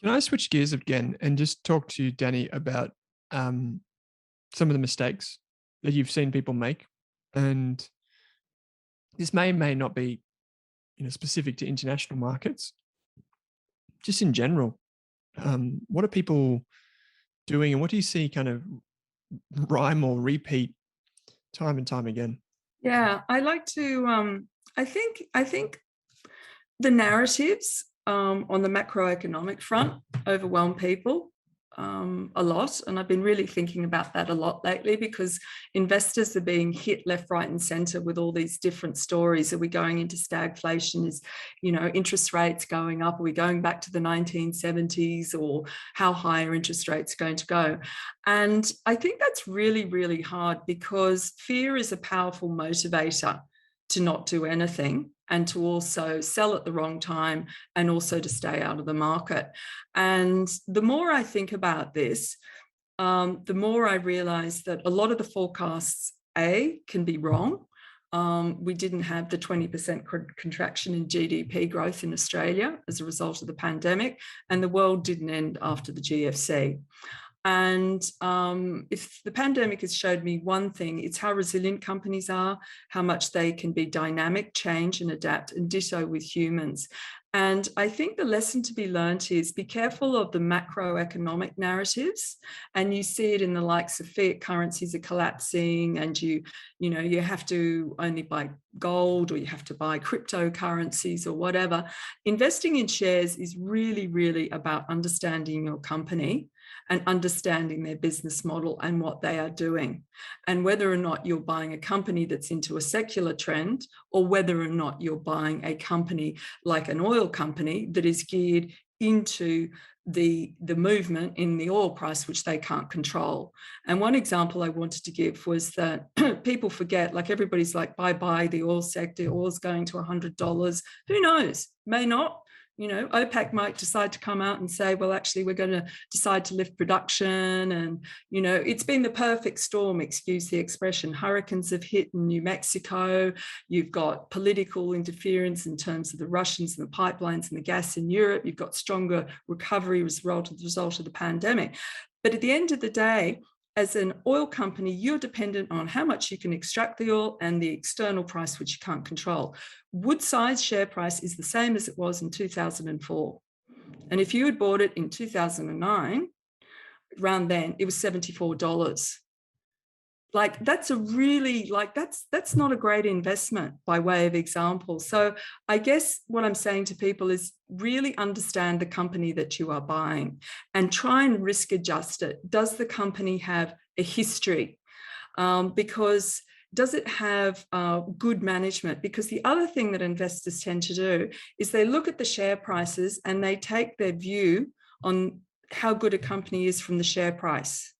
Can I switch gears again and just talk to you, Danny, about um, some of the mistakes that you've seen people make? And this may not be, specific to international markets, just in general. What are people doing, and what do you see kind of rhyme or repeat time and time again? Yeah, I like to. I think the narratives on the macroeconomic front overwhelm people a lot, and I've been really thinking about that a lot lately because investors are being hit left, right, and centre with all these different stories. Are we going into stagflation? Is interest rates going up? Are we going back to the 1970s, or how high are interest rates going to go? And I think that's really, really hard because fear is a powerful motivator to not do anything and to also sell at the wrong time and also to stay out of the market. And the more I think about this, the more I realize that a lot of the forecasts, can be wrong. We didn't have the 20% contraction in GDP growth in Australia as a result of the pandemic, and the world didn't end after the GFC. And if the pandemic has showed me one thing, it's how resilient companies are, how much they can be dynamic, change and adapt, and ditto with humans. And I think the lesson to be learned is be careful of the macroeconomic narratives. And you see it in the likes of fiat currencies are collapsing, and you have to only buy gold, or you have to buy cryptocurrencies or whatever. Investing in shares is really, really about understanding your company and understanding their business model and what they are doing, and whether or not you're buying a company that's into a secular trend, or whether or not you're buying a company like an oil company that is geared into the movement in the oil price, which they can't control. And one example I wanted to give was that people forget, like everybody's like, bye the oil sector, oil's going to $100. Who knows? May not. OPEC might decide to come out and say, well, actually, we're going to decide to lift production. And, it's been the perfect storm, excuse the expression. Hurricanes have hit in New Mexico. You've got political interference in terms of the Russians and the pipelines and the gas in Europe. You've got stronger recovery as a result of the pandemic. But at the end of the day, as an oil company, you're dependent on how much you can extract the oil and the external price, which you can't control. Woodside's share price is the same as it was in 2004. And if you had bought it in 2009, around then, it was $74. Like, that's a really, that's not a great investment, by way of example. So I guess what I'm saying to people is really understand the company that you are buying and try and risk adjust it. Does the company have a history? Because does it have good management? Because the other thing that investors tend to do is they look at the share prices and they take their view on how good a company is from the share price.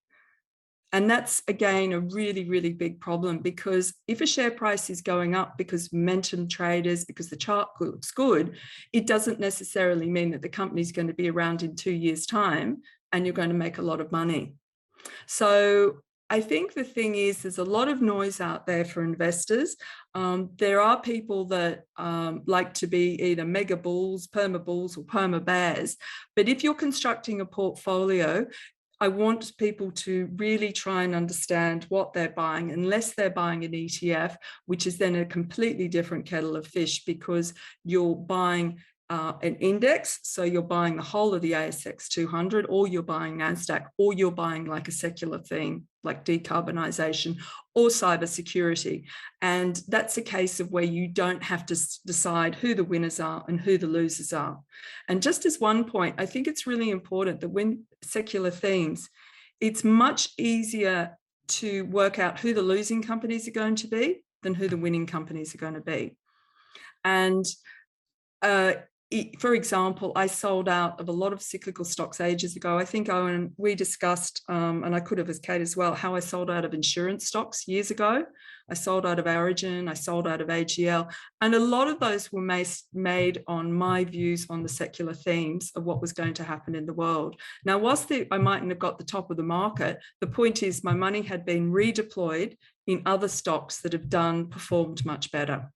And that's, again, a really, really big problem, because if a share price is going up because momentum traders, because the chart looks good, it doesn't necessarily mean that the company's going to be around in 2 years' time and you're going to make a lot of money. So I think the thing is, there's a lot of noise out there for investors. There are people that like to be either mega bulls, perma bulls, or perma bears. But if you're constructing a portfolio, I want people to really try and understand what they're buying, unless they're buying an ETF, which is then a completely different kettle of fish, because you're buying an index. So you're buying the whole of the ASX 200, or you're buying NASDAQ, or you're buying like a secular theme like decarbonisation or cybersecurity. And that's a case of where you don't have to decide who the winners are and who the losers are. And just as one point, I think it's really important that when secular themes, it's much easier to work out who the losing companies are going to be than who the winning companies are going to be. And for example, I sold out of a lot of cyclical stocks ages ago. I think, Owen, we discussed, and I could have as Kate as well, how I sold out of insurance stocks years ago. I sold out of Origin, I sold out of AGL, and a lot of those were made on my views on the secular themes of what was going to happen in the world. Now, whilst I mightn't have got the top of the market, the point is my money had been redeployed in other stocks that have performed much better.